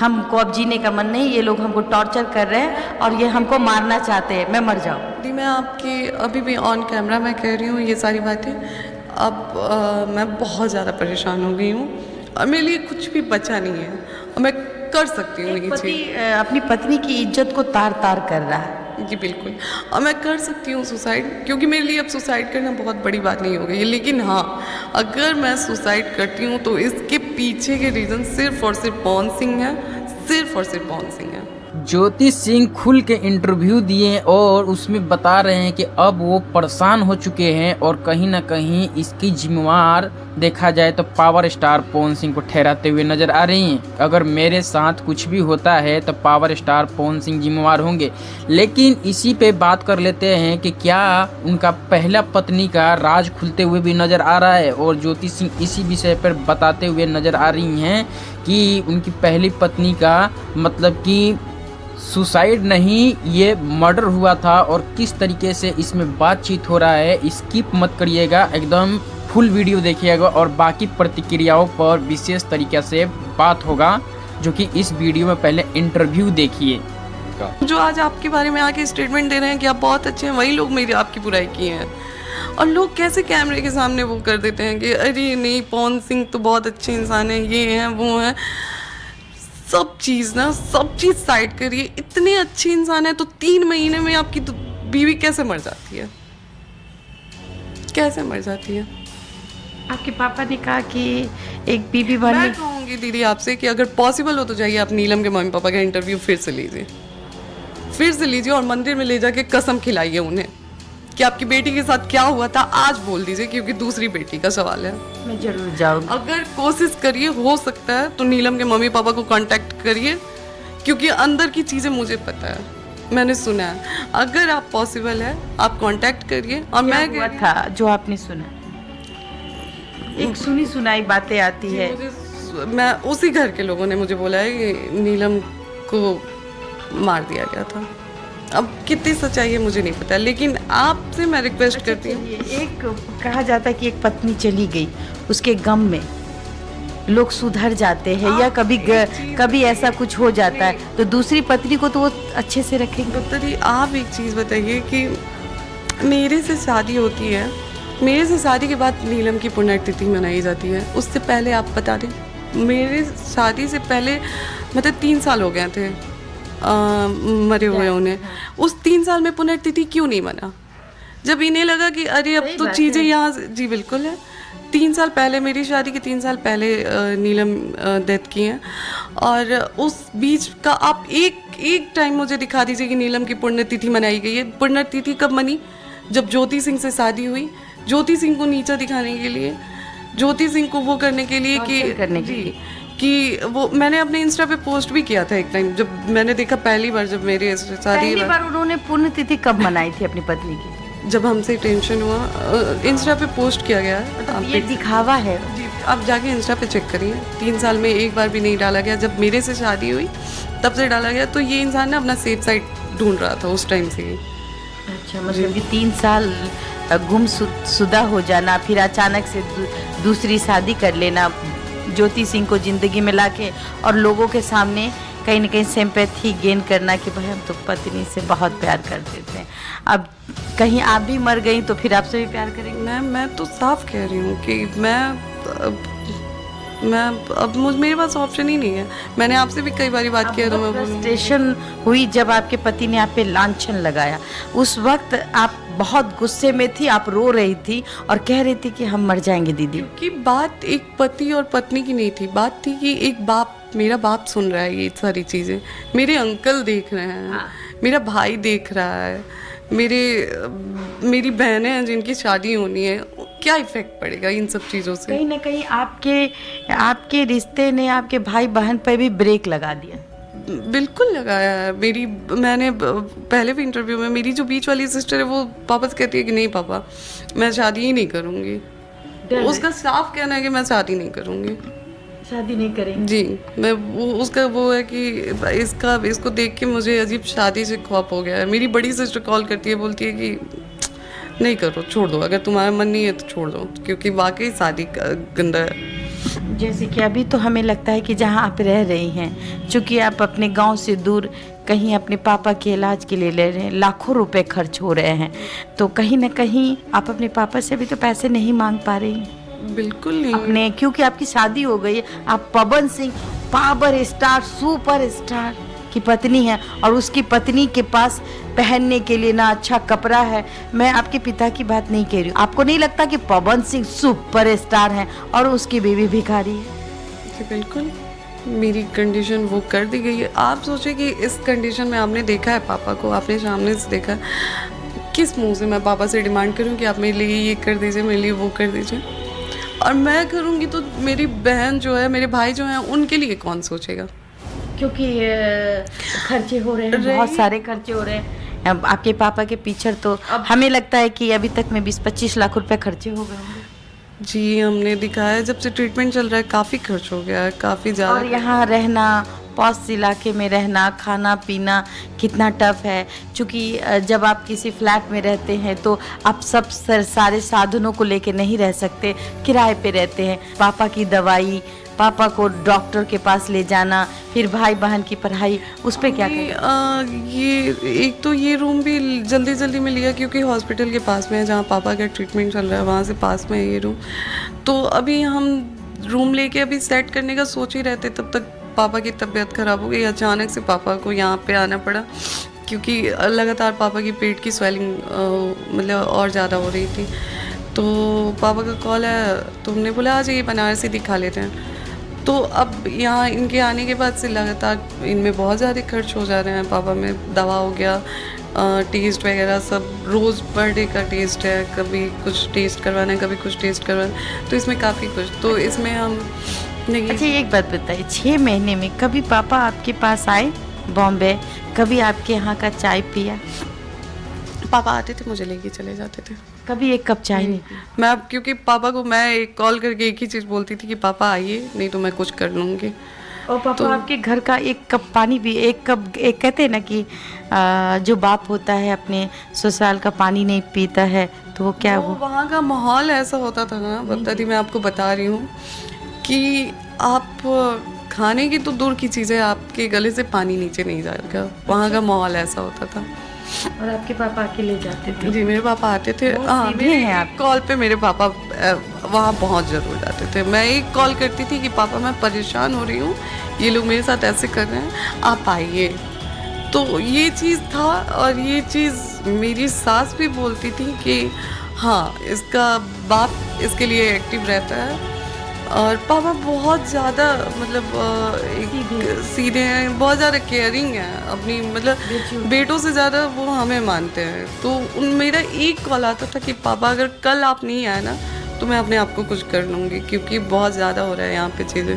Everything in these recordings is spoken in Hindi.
हमको अब जीने का मन नहीं, ये लोग हमको टॉर्चर कर रहे हैं और ये हमको मारना चाहते हैं, मैं मर जाऊँ। दी मैं आपकी अभी भी ऑन कैमरा मैं कह रही हूँ ये सारी बातें। अब मैं बहुत ज़्यादा परेशान हो गई हूँ और मेरे लिए कुछ भी बचा नहीं है और मैं कर सकती हूँ ये चीज़। अपनी पत्नी की इज्जत को तार तार कर रहा है। जी बिल्कुल, और मैं कर सकती हूँ सुसाइड, क्योंकि मेरे लिए अब सुसाइड करना बहुत बड़ी बात नहीं हो गई है। लेकिन हाँ, अगर मैं सुसाइड करती हूँ तो इसके पीछे के रीज़न सिर्फ और सिर्फ पवन सिंह है, सिर्फ और सिर्फ पवन सिंह है। ज्योति सिंह खुल के इंटरव्यू दिए और उसमें बता रहे हैं कि अब वो परेशान हो चुके हैं और कहीं ना कहीं इसकी जिम्मेवार देखा जाए तो पावर स्टार पवन सिंह को ठहराते हुए नजर आ रही हैं। अगर मेरे साथ कुछ भी होता है तो पावर स्टार पवन सिंह जिम्मेवार होंगे। लेकिन इसी पे बात कर लेते हैं कि क्या उनका पहला पत्नी का राज खुलते हुए भी नजर आ रहा है और ज्योति सिंह इसी विषय पर बताते हुए नजर आ रही हैं कि उनकी पहली पत्नी का मतलब कि सुसाइड नहीं, ये मर्डर हुआ था और किस तरीके से इसमें बातचीत हो रहा है। स्किप मत करिएगा, एकदम फुल वीडियो देखिएगा और बाकी प्रतिक्रियाओं पर विशेष तरीके से बात होगा, जो कि इस वीडियो में पहले इंटरव्यू देखिए। जो आज आपके बारे में आके स्टेटमेंट दे रहे हैं कि आप बहुत अच्छे हैं, वही लोग मेरी आपकी बुराई किए हैं। और लोग कैसे कैमरे के सामने वो कर देते हैं कि अरे नहीं पवन सिंह तो बहुत अच्छे इंसान हैं, ये हैं वो हैं। सब चीज़ साइड करिए, इतने अच्छे इंसान है तो 3 महीने में आपकी तो बीवी कैसे मर जाती है, कैसे मर जाती है? आपके पापा ने कहा कि एक बीबी बनने। मैं कहूँगी दीदी आपसे कि अगर पॉसिबल हो तो जाइए आप नीलम के मम्मी पापा का इंटरव्यू फिर से लीजिए और मंदिर में ले जाके कसम खिलाइए उन्हें कि आपकी बेटी के साथ क्या हुआ था, आज बोल दीजिए, क्योंकि दूसरी बेटी का सवाल है। मैं जरूर जाऊंगी। अगर कोशिश करिए, हो सकता है तो नीलम के मम्मी पापा को कांटेक्ट करिए, क्योंकि अंदर की चीज़ें मुझे पता है, मैंने सुना है। अगर आप पॉसिबल है आप कांटेक्ट करिए। और मैं हुआ था जो आपने सुना, एक सुनी सुनाई बातें आती है। मैं उसी घर के लोगों ने मुझे बोला है कि नीलम को मार दिया गया था। अब कितनी सच्चाई है मुझे नहीं पता, लेकिन आपसे मैं रिक्वेस्ट करती हूँ। एक कहा जाता है कि एक पत्नी चली गई, उसके गम में लोग सुधर जाते हैं, या कभी ऐसा कुछ हो जाता है तो दूसरी पत्नी को तो वो अच्छे से रखेंगे। दीदी आप एक चीज़ बताइए कि मेरे से शादी होती है, मेरे से शादी के बाद नीलम की पुण्यतिथि मनाई जाती है। उससे पहले आप बता दें, मेरे शादी से पहले मतलब 3 साल हो गए थे मरे हुए उन्हें। उस 3 साल में पुण्यतिथि क्यों नहीं मना? जब इन्हें लगा कि अरे अब तो चीज़ें यहाँ। जी बिल्कुल है, 3 साल पहले मेरी शादी के 3 साल पहले नीलम डेथ की हैं। और उस बीच का आप एक टाइम मुझे दिखा दीजिए कि नीलम की पुण्यतिथि मनाई गई है। पुण्यतिथि कब मनी? जब ज्योति सिंह से शादी हुई, ज्योति सिंह को नीचा दिखाने के लिए, ज्योति सिंह को वो करने के लिए कि वो मैंने अपने इंस्टा पे पोस्ट भी किया था एक टाइम, जब मैंने देखा पहली बार, जब मेरी शादी पहली बार उन्होंने पुण्यतिथि कब मनाई थी अपनी पत्नी की? जब हमसे टेंशन हुआ, इंस्टा पे पोस्ट किया गया है। ये दिखावा है जी, आप जाके इंस्टा पे चेक करिए। 3 साल में एक बार भी नहीं डाला गया। जब मेरे से शादी हुई तब से डाला गया। तो ये इंसान ना अपना सेफ साइड ढूंढ रहा था उस टाइम से ही। अच्छा, मतलब कि 3 साल गुमशुदा हो जाना, फिर अचानक से दूसरी शादी कर लेना, ज्योति सिंह को ज़िंदगी में लाके और लोगों के सामने कहीं ना कहीं सिंपैथी गेन करना कि भाई हम तो पत्नी से बहुत प्यार करते थे, अब कहीं आप भी मर गई तो फिर आपसे भी प्यार करेंगे। मैं तो साफ कह रही हूँ कि अब मेरे पास ऑप्शन ही नहीं है। मैंने आपसे भी कई बार बात किया तो मैं फ्रस्ट्रेशन हुई जब आपके पति ने आप पे लांछन लगाया। उस वक्त आप बहुत गुस्से में थी, आप रो रही थी और कह रही थी कि हम मर जाएंगे दीदी। कि बात एक पति और पत्नी की नहीं थी, बात थी कि एक बाप, मेरा बाप सुन रहा है ये सारी चीज़ें, मेरे अंकल देख रहे हैं, मेरा भाई देख रहा है, मेरी बहनें हैं जिनकी शादी होनी है। क्या इफेक्ट पड़ेगा इन सब चीज़ों से? कहीं ना कहीं आपके रिश्ते ने आपके भाई बहन पर भी ब्रेक लगा दिया। बिल्कुल लगाया है। मैंने पहले भी इंटरव्यू में, मेरी जो बीच वाली सिस्टर है वो पापा से कहती है कि नहीं पापा मैं शादी ही नहीं करूँगी। उसका साफ कहना है कि मैं शादी नहीं करूँगी, शादी नहीं करेंगे। जी, मैं उसका वो है कि इसको देख के मुझे अजीब शादी से खौफ हो गया है। मेरी बड़ी सिस्टर कॉल करती है, बोलती है कि नहीं करो, छोड़ दो, अगर तुम्हारा मन नहीं है तो छोड़ दो, क्योंकि वाकई शादी गंदा है। जैसे कि अभी तो हमें लगता है कि जहाँ आप रह रही हैं, चूँकि आप अपने गांव से दूर कहीं अपने पापा के इलाज के लिए ले रहे हैं, लाखों रुपए खर्च हो रहे हैं, तो कहीं ना कहीं आप अपने पापा से भी तो पैसे नहीं मांग पा रही हैं बिल्कुल नहीं। अपने, क्योंकि आपकी शादी हो गई है, आप Pawan Singh power star super star की पत्नी है और उसकी पत्नी के पास पहनने के लिए ना अच्छा कपड़ा है। मैं आपके पिता की बात नहीं कह रही हूँ, आपको नहीं लगता कि पवन सिंह सुपर स्टार है और उसकी बीवी भिखारी है? जी बिल्कुल, मेरी कंडीशन वो कर दी गई है। आप सोचिए कि इस कंडीशन में आपने देखा है पापा को, आपने सामने से देखा, किस मुंह से मैं पापा से डिमांड करूं कि आप मेरे लिए ये कर दीजिए, मेरे लिए वो कर दीजिए? और मैं करूंगी तो मेरी बहन जो है, मेरे भाई जो हैं, उनके लिए कौन सोचेगा? क्योंकि खर्चे हो रहे हैं, बहुत सारे खर्चे हो रहे हैं। अब आपके पापा के पीछे तो अब हमें लगता है कि अभी तक में 20-25 लाख रुपए खर्चे हो गए होंगे। जी हमने दिखाया है, जब से ट्रीटमेंट चल रहा है काफ़ी खर्च हो गया है, काफ़ी ज़्यादा। और यहाँ रहना, पॉश इलाके में रहना, खाना पीना कितना टफ है, क्योंकि जब आप किसी फ्लैट में रहते हैं तो आप सब सारे साधनों को लेके नहीं रह सकते, किराए पे रहते हैं। पापा की दवाई, पापा को डॉक्टर के पास ले जाना, फिर भाई बहन की पढ़ाई, उस पर क्या करें? ये एक तो ये रूम भी जल्दी जल्दी में लिया क्योंकि हॉस्पिटल के पास में है जहाँ पापा का ट्रीटमेंट चल रहा है, वहाँ से पास में है ये रूम। तो अभी हम रूम लेके अभी सेट करने का सोच ही रहते, तब तक पापा की तबीयत ख़राब हो गई। अचानक से पापा को यहाँ पे आना पड़ा क्योंकि लगातार पापा की पेट की स्वेलिंग मतलब और ज़्यादा हो रही थी। तो पापा का कॉल है, तो हमने बोला आ जाइए बनारस ही दिखा लेते हैं। तो अब यहाँ इनके आने के बाद से लगातार इनमें बहुत ज़्यादा खर्च हो जा रहे हैं। पापा में दवा हो गया, टेस्ट वगैरह सब, रोज़ पर डे का टेस्ट है, कभी कुछ टेस्ट करवाना है, कभी कुछ टेस्ट करवाना है, तो इसमें काफ़ी कुछ, तो इसमें हम नहीं। अच्छा एक बात बताइए, 6 महीने में कभी पापा आपके पास आए बॉम्बे, कभी आपके यहाँ का चाय पिया? पापा आते थे, मुझे लेके चले जाते थे, कभी एक कप चाय नहीं पिया? मैं क्योंकि पापा को मैं एक कॉल करके एक ही चीज़ बोलती थी कि पापा आइए, नहीं तो मैं कुछ कर लूँगी। और पापा आपके घर का एक कप पानी भी, एक कहते हैं ना कि जो बाप होता है अपने ससुराल का पानी नहीं पीता है, तो वो क्या वो वहाँ का माहौल ऐसा होता था ना बता दी, मैं आपको बता रही हूँ कि आप खाने की तो दूर की चीज़ें, आपके गले से पानी नीचे नहीं जाएगा, वहाँ का माहौल ऐसा होता था। और आपके पापा अकेले जाते थे? जी मेरे पापा आते थे, हाँ सीधे हैं आप? कॉल पे मेरे पापा वहाँ पहुँच जरूर जाते थे। मैं एक कॉल करती थी कि पापा मैं परेशान हो रही हूँ, ये लोग मेरे साथ ऐसे कर रहे हैं, आप आइए। तो ये चीज़ था, और ये चीज़ मेरी सास भी बोलती थी कि हाँ इसका बाप इसके लिए एक्टिव रहता है। और पापा बहुत ज़्यादा मतलब सीधे हैं, बहुत ज़्यादा केयरिंग हैं अपनी, मतलब बेटों से ज़्यादा वो हमें मानते हैं। तो मेरा एक कॉल आता था कि पापा अगर कल आप नहीं आए ना तो मैं अपने आप को कुछ कर लूँगी, क्योंकि बहुत ज़्यादा हो रहा है यहाँ पे चीज़ें।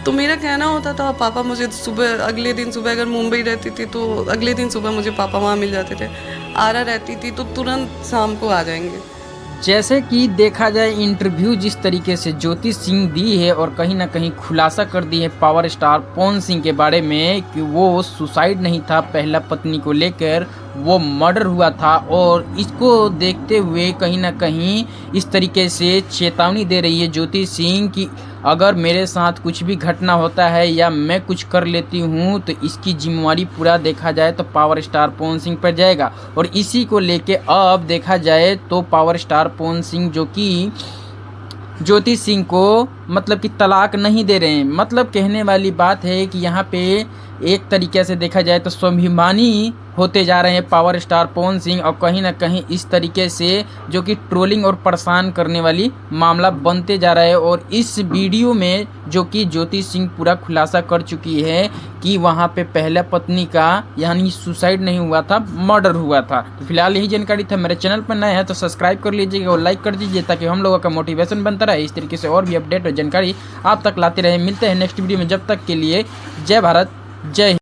तो मेरा कहना होता था पापा मुझे सुबह, अगले दिन सुबह अगर मुंबई रहती थी तो अगले दिन सुबह मुझे पापा वहाँ मिल जाते थे, आरा रहती थी तो तुरंत शाम को आ जाएंगे। जैसे कि देखा जाए इंटरव्यू जिस तरीके से ज्योति सिंह दी है और कहीं ना कहीं खुलासा कर दी है पावर स्टार पवन सिंह के बारे में कि वो सुसाइड नहीं था, पहला पत्नी को लेकर वो मर्डर हुआ था, और इसको देखते हुए कहीं ना कहीं इस तरीके से चेतावनी दे रही है ज्योति सिंह कि अगर मेरे साथ कुछ भी घटना होता है या मैं कुछ कर लेती हूँ तो इसकी जिम्मेवारी पूरा देखा जाए तो पावर स्टार पवन सिंह पर जाएगा। और इसी को लेके अब देखा जाए तो पावर स्टार पवन सिंह जो कि ज्योति सिंह को मतलब कि तलाक नहीं दे रहे हैं। मतलब कहने वाली बात है कि यहाँ पे एक तरीके से देखा जाए तो स्वाभिमानी होते जा रहे हैं पावर स्टार पवन सिंह, और कहीं ना कहीं इस तरीके से जो कि ट्रोलिंग और परेशान करने वाली मामला बनते जा रहा है। और इस वीडियो में जो कि ज्योति सिंह पूरा खुलासा कर चुकी है कि वहाँ पे पहला पत्नी का यानी सुसाइड नहीं हुआ था, मर्डर हुआ था। तो फिलहाल यही जानकारी था। मेरे चैनल पर नए हैं तो सब्सक्राइब कर लीजिएगा और लाइक कर दीजिए ताकि हम लोगों का मोटिवेशन बनता रहे, इस तरीके से और भी अपडेट और जानकारी आप तक लाते रहे। मिलते हैं नेक्स्ट वीडियो में, जब तक के लिए जय भारत, जय हिंद।